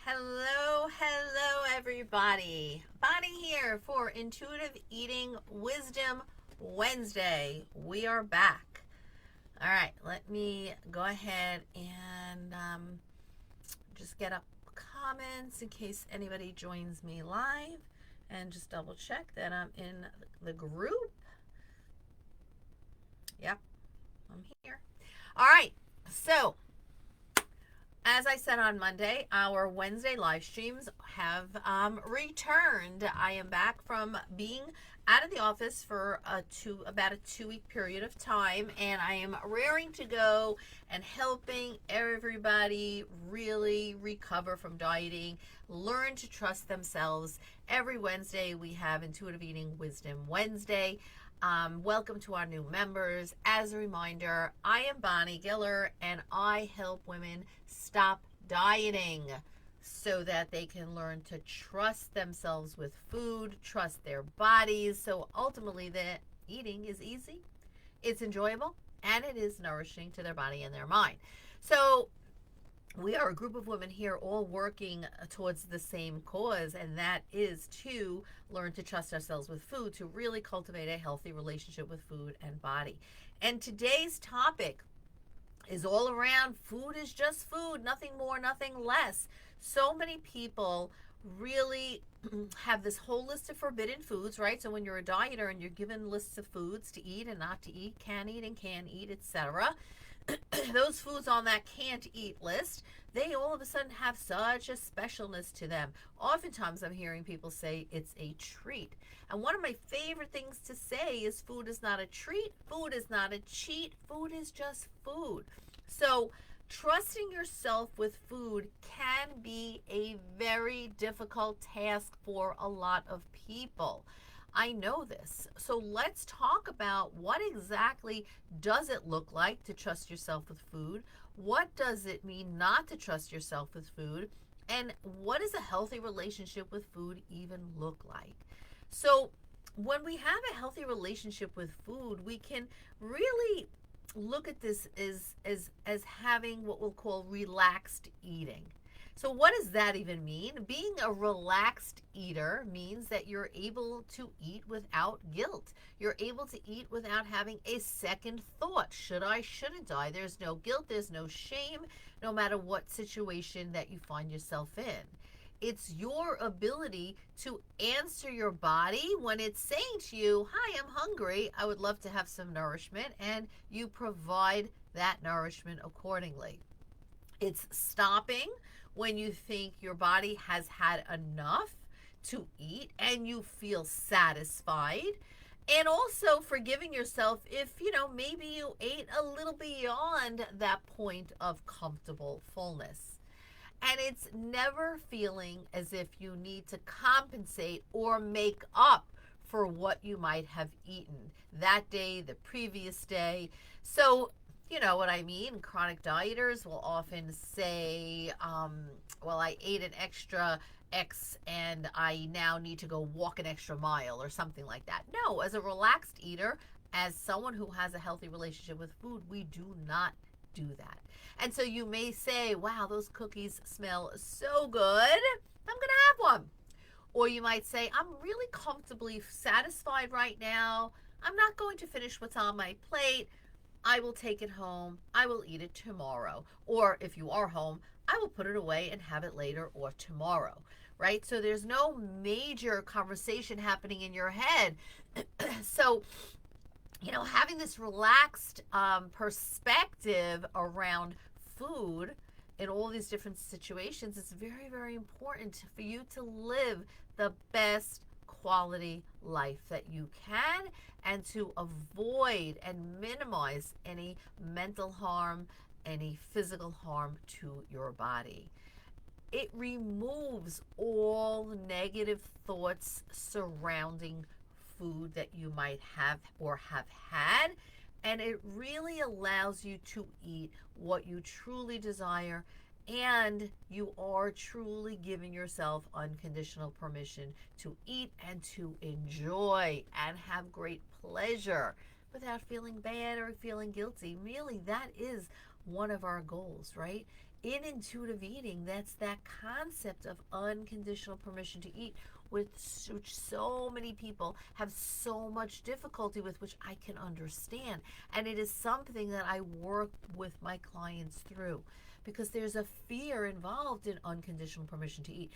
Hello, everybody. Bonnie here for Intuitive Eating Wisdom Wednesday. We are back. All right, let me go ahead and just get up comments in case anybody joins me live and just double check that I'm in the group. Yep, I'm here. All right, so as I said on Monday, our Wednesday live streams have returned. I am back from being out of the office for about a 2 week period of time, and I am raring to go and helping everybody really recover from dieting, learn to trust themselves. Every Wednesday we have Intuitive Eating Wisdom Wednesday. Welcome to our new members. As a reminder, I am Bonnie Giller, and I help women stop dieting so that they can learn to trust themselves with food, trust their bodies. So ultimately, the eating is easy, it's enjoyable, and it is nourishing to their body and their mind. So we are a group of women here all working towards the same cause, and that is to learn to trust ourselves with food, to really cultivate a healthy relationship with food and body. And today's topic is all around food is just food, nothing more, nothing less. So many people really have this whole list of forbidden foods, right? So when you're a dieter and you're given lists of foods to eat and not to eat, can eat and can eat, etc., those foods on that can't eat list, they all of a sudden have such a specialness to them. Oftentimes I'm hearing people say it's a treat. And one of my favorite things to say is food is not a treat, food is not a cheat, food is just food. So trusting yourself with food can be a very difficult task for a lot of people. I know this. So let's talk about what exactly does it look like to trust yourself with food? What does it mean not to trust yourself with food? And what does a healthy relationship with food even look like? So when we have a healthy relationship with food, we can really look at this as having what we'll call relaxed eating. So what does that even mean? Being a relaxed eater means that you're able to eat without guilt. You're able to eat without having a second thought. Should I, shouldn't I? There's no guilt, there's no shame, no matter what situation that you find yourself in. It's your ability to answer your body when it's saying to you, hi, I'm hungry, I would love to have some nourishment, and you provide that nourishment accordingly. It's stopping when you think your body has had enough to eat and you feel satisfied. And also forgiving yourself if, maybe you ate a little beyond that point of comfortable fullness. And it's never feeling as if you need to compensate or make up for what you might have eaten that day, the previous day. So you know what I mean? Chronic dieters will often say, well, I ate an extra X and I now need to go walk an extra mile or something like that. No, as a relaxed eater, as someone who has a healthy relationship with food, we do not do that. And so you may say, wow, those cookies smell so good, I'm going to have one. Or you might say, I'm really comfortably satisfied right now. I'm not going to finish what's on my plate. I will take it home. I will eat it tomorrow. Or if you are home, I will put it away and have it later or tomorrow, right? So there's no major conversation happening in your head. So, having this relaxed perspective around food in all these different situations is very, very important for you to live the best quality life that you can, and to avoid and minimize any mental harm, any physical harm to your body. It removes all negative thoughts surrounding food that you might have or have had, and it really allows you to eat what you truly desire, and you are truly giving yourself unconditional permission to eat and to enjoy and have great pleasure without feeling bad or feeling guilty. Really, that is one of our goals, right? in intuitive eating, that's that concept of unconditional permission to eat, which so many people have so much difficulty with, which I can understand. And it is something that I work with my clients through, because there's a fear involved in unconditional permission to eat.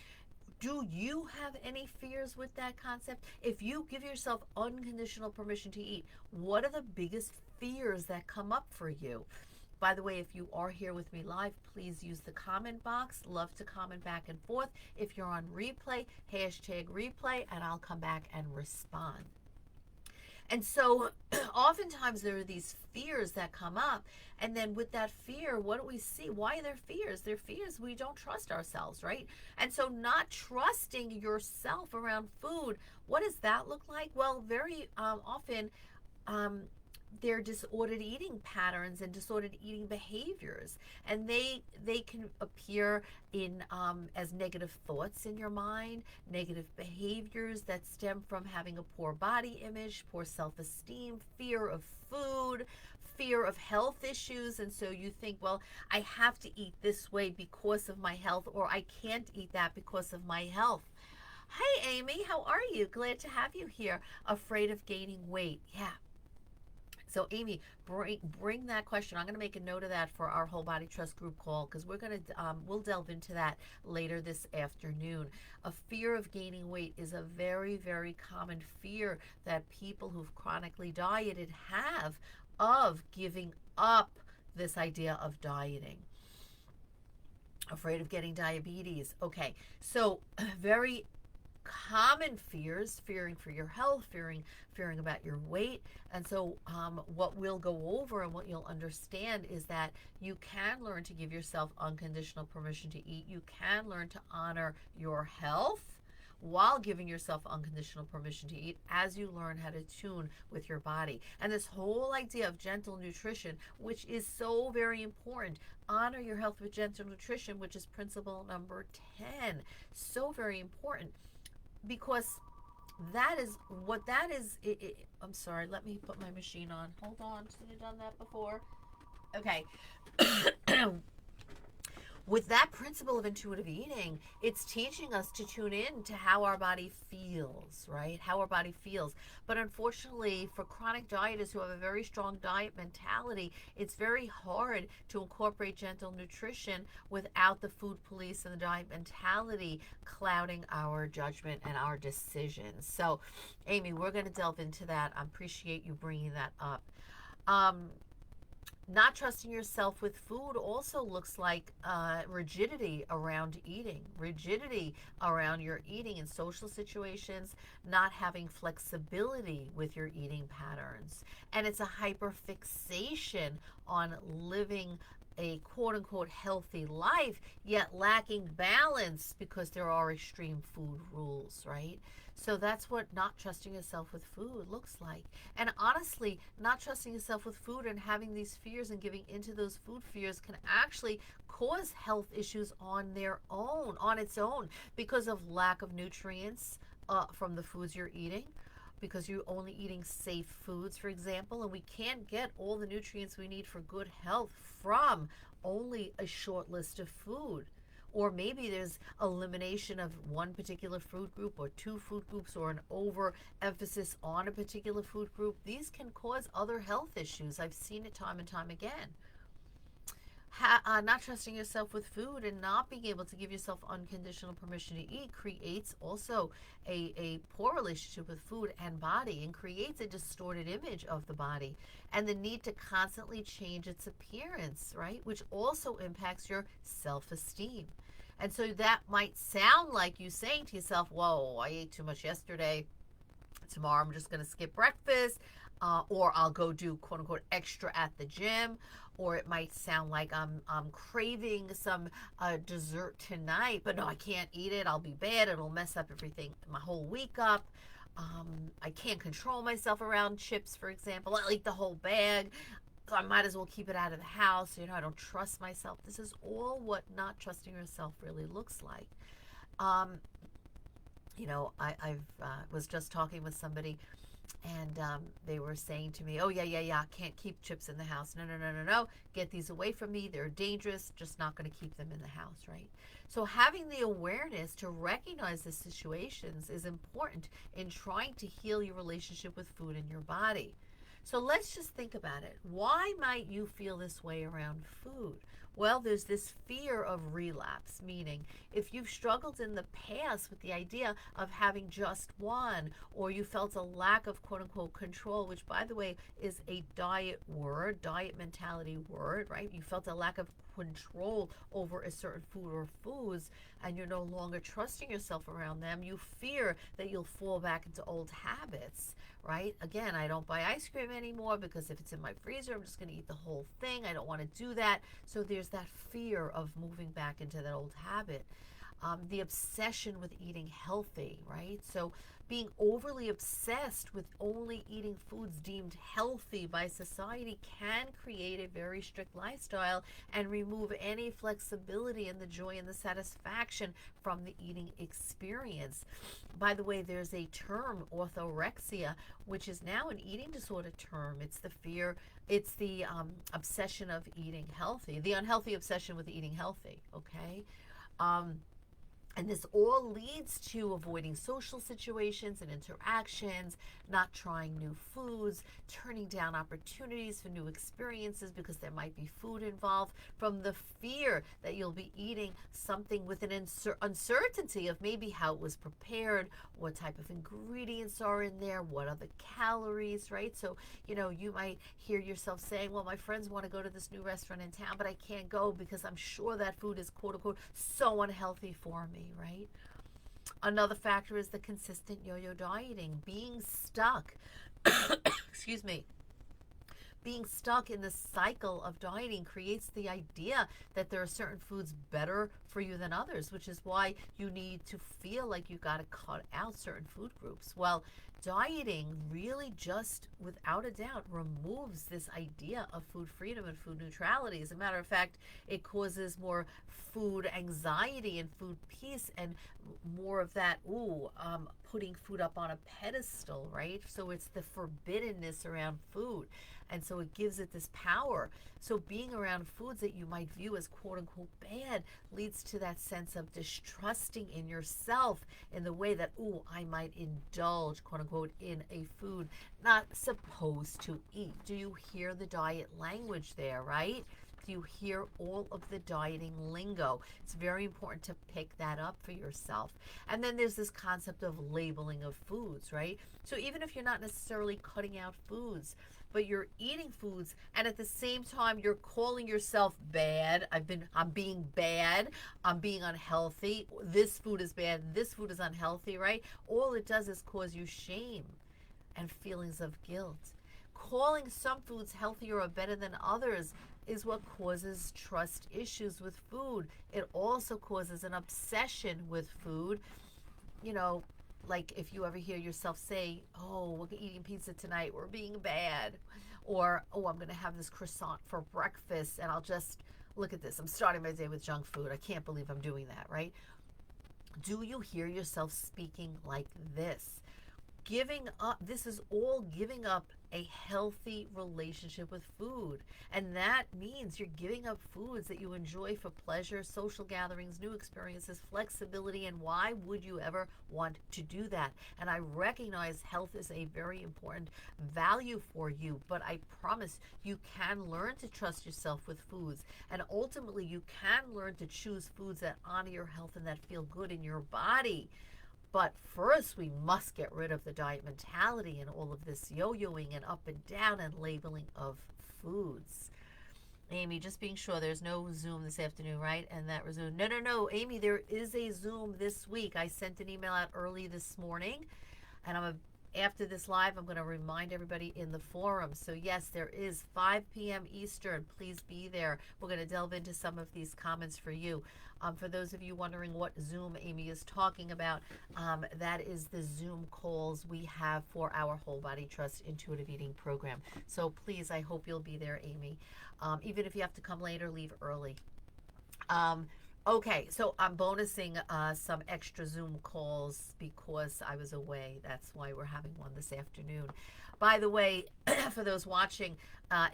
Do you have any fears with that concept? If you give yourself unconditional permission to eat, what are the biggest fears that come up for you? By the way, if you are here with me live, please use the comment box. Love to comment back and forth. If you're on replay, hashtag replay, and I'll come back and respond. And so oftentimes there are these fears that come up. And then with that fear, what do we see? Why are there fears? They're fears we don't trust ourselves, right? And so not trusting yourself around food, what does that look like? Well, very often, they're disordered eating patterns and disordered eating behaviors, and they can appear in as negative thoughts in your mind, negative behaviors that stem from having a poor body image, poor self-esteem, fear of food, fear of health issues. And so you think, well, I have to eat this way because of my health, or I can't eat that because of my health. Hey Amy, how are you? Glad to have you here. Afraid of gaining weight. Yeah. So Amy, bring that question. I'm going to make a note of that for our Whole Body Trust group call, because we're going to we'll delve into that later this afternoon. A fear of gaining weight is a very, very common fear that people who've chronically dieted have, of giving up this idea of dieting. Afraid of getting diabetes. Okay, so very common fears, fearing for your health, fearing about your weight. And so what we'll go over and what you'll understand is that you can learn to give yourself unconditional permission to eat. You can learn to honor your health while giving yourself unconditional permission to eat, as you learn how to tune with your body. And this whole idea of gentle nutrition, which is so very important. Honor your health with gentle nutrition, which is principle number 10. So very important, because that is what that is. I'm sorry, let me put my machine on. Hold on, should have done that before. Okay. With that principle of intuitive eating, it's teaching us to tune in to how our body feels, right? How our body feels. But unfortunately, for chronic dieters who have a very strong diet mentality, it's very hard to incorporate gentle nutrition without the food police and the diet mentality clouding our judgment and our decisions. So, Amy, we're going to delve into that. I appreciate you bringing that up. Not trusting yourself with food also looks like rigidity around eating, rigidity around your eating in social situations, not having flexibility with your eating patterns. And it's a hyperfixation on living a quote-unquote healthy life, yet lacking balance because there are extreme food rules, right? So that's what not trusting yourself with food looks like. And honestly, not trusting yourself with food and having these fears and giving into those food fears can actually cause health issues on its own, because of lack of nutrients from the foods you're eating, because you're only eating safe foods, for example, and we can't get all the nutrients we need for good health from only a short list of food. Or maybe there's elimination of one particular food group or two food groups, or an overemphasis on a particular food group. These can cause other health issues. I've seen it time and time again. Not trusting yourself with food and not being able to give yourself unconditional permission to eat creates also a poor relationship with food and body, and creates a distorted image of the body, and the need to constantly change its appearance, right? Which also impacts your self-esteem. And so that might sound like you saying to yourself, whoa, I ate too much yesterday. Tomorrow I'm just going to skip breakfast, or I'll go do quote unquote extra at the gym. Or it might sound like I'm craving some dessert tonight, but no, I can't eat it. I'll be bad. It'll mess up everything, my whole week up. I can't control myself around chips, for example. I'll eat the whole bag. So I might as well keep it out of the house. You know, I don't trust myself. This is all what not trusting yourself really looks like. You know, I was just talking with somebody And they were saying to me, oh, yeah, can't keep chips in the house. No. Get these away from me. They're dangerous. Just not going to keep them in the house, right? So having the awareness to recognize the situations is important in trying to heal your relationship with food in your body. So let's just think about it. Why might you feel this way around food? Well, there's this fear of relapse, meaning if you've struggled in the past with the idea of having just one, or you felt a lack of quote unquote control, which by the way is a diet word, diet mentality word, right? You felt a lack of control over a certain food or foods, and you're no longer trusting yourself around them. You fear that you'll fall back into old habits, right? Again, I don't buy ice cream anymore because if it's in my freezer, I'm just going to eat the whole thing. I don't want to do that. So there's that fear of moving back into that old habit. The obsession with eating healthy, right? So being overly obsessed with only eating foods deemed healthy by society can create a very strict lifestyle and remove any flexibility and the joy and the satisfaction from the eating experience. By the way, there's a term, orthorexia, which is now an eating disorder term. It's the fear, it's the obsession of eating healthy, the unhealthy obsession with eating healthy, okay? And this all leads to avoiding social situations and interactions, not trying new foods, turning down opportunities for new experiences because there might be food involved, from the fear that you'll be eating something with an uncertainty of maybe how it was prepared, what type of ingredients are in there, what are the calories, right? So, you might hear yourself saying, well, my friends want to go to this new restaurant in town, but I can't go because I'm sure that food is quote unquote so unhealthy for me, right? Another factor is the consistent yo-yo dieting, being stuck, excuse me, being stuck in the cycle of dieting creates the idea that there are certain foods better for you than others, which is why you need to feel like you got to cut out certain food groups. Well, dieting really just, without a doubt, removes this idea of food freedom and food neutrality. As a matter of fact, it causes more food anxiety and food peace and more of that, putting food up on a pedestal, right? So it's the forbiddenness around food. And so it gives it this power. So being around foods that you might view as quote unquote bad leads to that sense of distrusting in yourself in the way that, I might indulge quote unquote in a food not supposed to eat. Do you hear the diet language there, right? Do you hear all of the dieting lingo? It's very important to pick that up for yourself. And then there's this concept of labeling of foods, right? So even if you're not necessarily cutting out foods, but you're eating foods and at the same time you're calling yourself bad. I'm being bad, I'm being unhealthy, this food is bad, this food is unhealthy, right? All it does is cause you shame and feelings of guilt. Calling some foods healthier or better than others is what causes trust issues with food. It also causes an obsession with food. Like if you ever hear yourself say, we're eating pizza tonight, we're being bad. Or, I'm going to have this croissant for breakfast and I'll just, look at this, I'm starting my day with junk food. I can't believe I'm doing that, right? Do you hear yourself speaking like this? Giving up, this is all giving up a healthy relationship with food. And that means you're giving up foods that you enjoy for pleasure, social gatherings, new experiences, flexibility. And why would you ever want to do that? And I recognize health is a very important value for you, but I promise you can learn to trust yourself with foods. And ultimately, you can learn to choose foods that honor your health and that feel good in your body. But first, we must get rid of the diet mentality and all of this yo-yoing and up and down and labeling of foods. Amy, just being sure there's no Zoom this afternoon, right? And that resume. No, Amy, there is a Zoom this week. I sent an email out early this morning, and after this live, I'm going to remind everybody in the forum. So yes, there is 5 p.m. Eastern. Please be there. We're going to delve into some of these comments for you. For those of you wondering what Zoom Amy is talking about, that is the Zoom calls we have for our Whole Body Trust Intuitive Eating program. So please, I hope you'll be there, Amy. Even if you have to come later, leave early. Okay, so I'm bonusing some extra Zoom calls because I was away. That's why we're having one this afternoon. By the way, for those watching,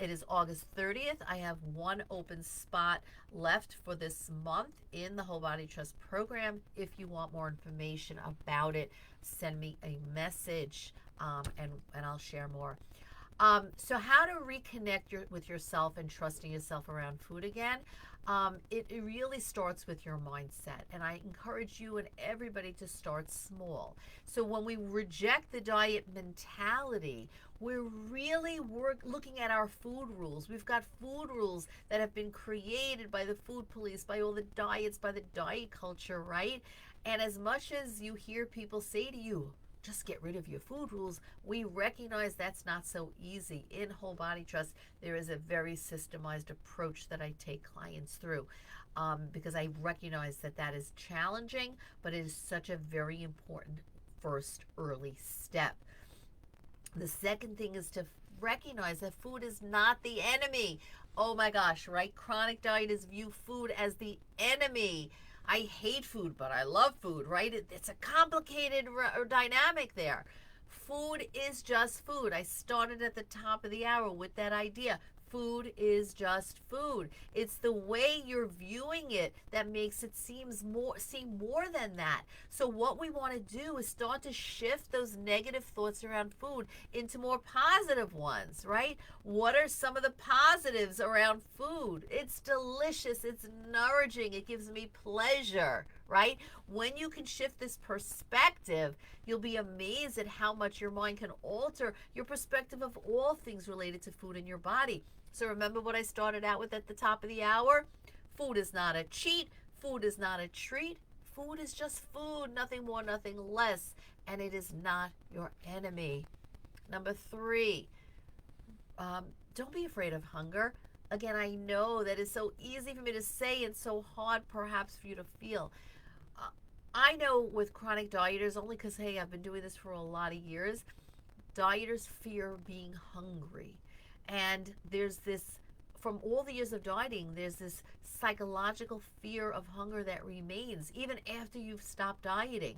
it is August 30th. I have one open spot left for this month in the Whole Body Trust program. If you want more information about it, send me a message, and I'll share more. So how to reconnect with yourself and trusting yourself around food again? It really starts with your mindset. And I encourage you and everybody to start small. So when we reject the diet mentality, we're looking at our food rules. We've got food rules that have been created by the food police, by all the diets, by the diet culture, right? And as much as you hear people say to you, just get rid of your food rules, we recognize that's not so easy. In Whole Body Trust, there is a very systemized approach that I take clients through, because I recognize that that is challenging, but it is such a very important first early step. The second thing is to recognize that food is not the enemy. Oh my gosh, right? Chronic dieters view food as the enemy. I hate food, but I love food, right? It's a complicated dynamic there. Food is just food. I started at the top of the hour with that idea. Food is just food. It's the way you're viewing it that makes it seem more than that. So what we want to do is start to shift those negative thoughts around food into more positive ones, right? What are some of the positives around food? It's delicious, it's nourishing, it gives me pleasure, right? When you can shift this perspective, you'll be amazed at how much your mind can alter your perspective of all things related to food in your body. So remember what I started out with at the top of the hour? Food is not a cheat. Food is not a treat. Food is just food, nothing more, nothing less. And it is not your enemy. Number three, don't be afraid of hunger. Again, I know that it's so easy for me to say and so hard perhaps for you to feel. Uh, I know with chronic dieters, only because, hey, I've been doing this for a lot of years, dieters fear being hungry. And there's this, from all the years of dieting, there's this psychological fear of hunger that remains even after you've stopped dieting.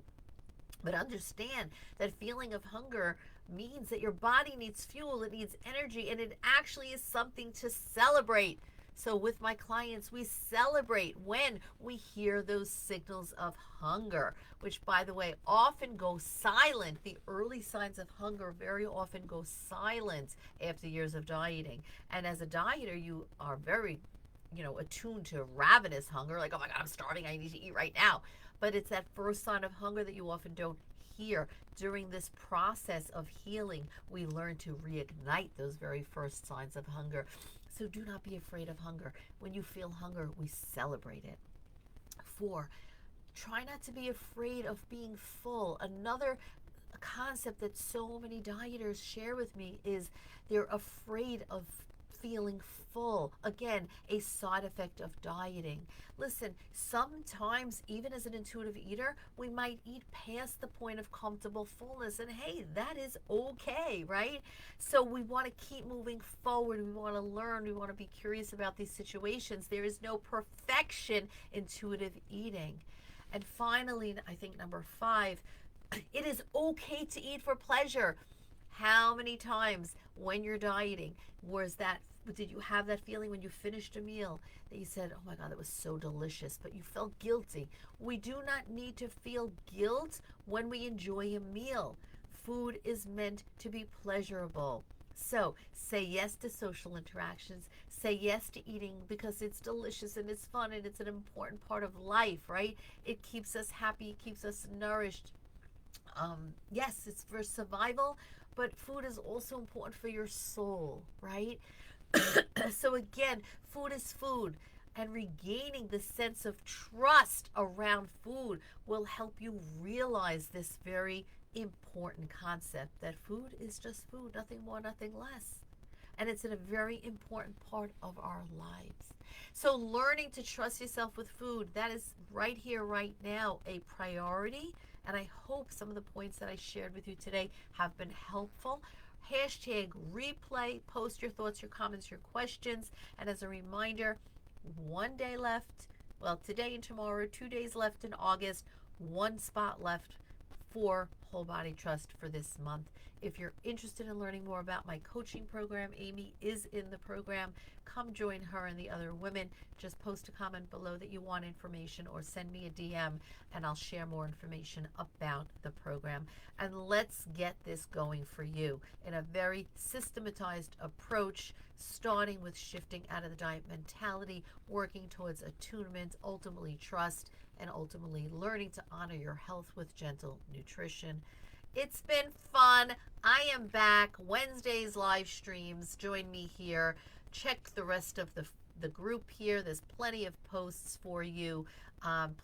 But understand that feeling of hunger means that your body needs fuel, it needs energy, and it actually is something to celebrate. So, with my clients, we celebrate when we hear those signals of hunger, which, by the way, often go silent. The early signs of hunger very often go silent after years of dieting. And as a dieter, you are very, attuned to ravenous hunger, like, oh my God, I'm starving, I need to eat right now. But it's that first sign of hunger that you often don't hear. During this process of healing, we learn to reignite those very first signs of hunger. So do not be afraid of hunger. When you feel hunger, we celebrate it. 4, try not to be afraid of being full. Another concept that so many dieters share with me is they're afraid of feeling full. Again, a side effect of dieting. Listen, sometimes, even as an intuitive eater, we might eat past the point of comfortable fullness. And hey, that is okay, right? So we want to keep moving forward. We want to learn. We want to be curious about these situations. There is no perfection intuitive eating. And finally, I think number 5, it is okay to eat for pleasure. How many times when you're dieting did you have that feeling when you finished a meal that you said, oh my God, that was so delicious, but you felt guilty? We do not need to feel guilt when we enjoy a meal. Food is meant to be pleasurable. So say yes to social interactions. Say yes to eating because it's delicious and it's fun and it's an important part of life, right? It keeps us happy, it keeps us nourished. Yes, it's for survival, but food is also important for your soul, right? So again, food is food, and regaining the sense of trust around food will help you realize this very important concept that food is just food, nothing more, nothing less. And it's a very important part of our lives. So learning to trust yourself with food, that is right here, right now, a priority. And I hope some of the points that I shared with you today have been helpful. Hashtag replay, post your thoughts, your comments, your questions. And as a reminder, one day left Well, today and tomorrow, 2 days left in August, one spot left for Whole Body Trust for this month. If you're interested in learning more about my coaching program, Amy is in the program. Come join her and the other women. Just post a comment below that you want information or send me a DM and I'll share more information about the program. And let's get this going for you in a very systematized approach, starting with shifting out of the diet mentality, working towards attunement, ultimately trust, and ultimately learning to honor your health with gentle nutrition. It's been fun. I am back. Wednesday's live streams. Join me here. Check the rest of the group here. There's plenty of posts for you,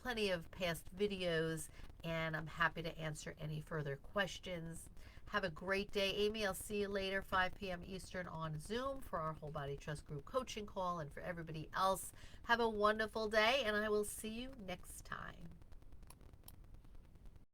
plenty of past videos, and I'm happy to answer any further questions. Have a great day, Amy. I'll see you later, 5 p.m. Eastern on Zoom for our Whole Body Trust Group coaching call, and for everybody else, have a wonderful day, and I will see you next time.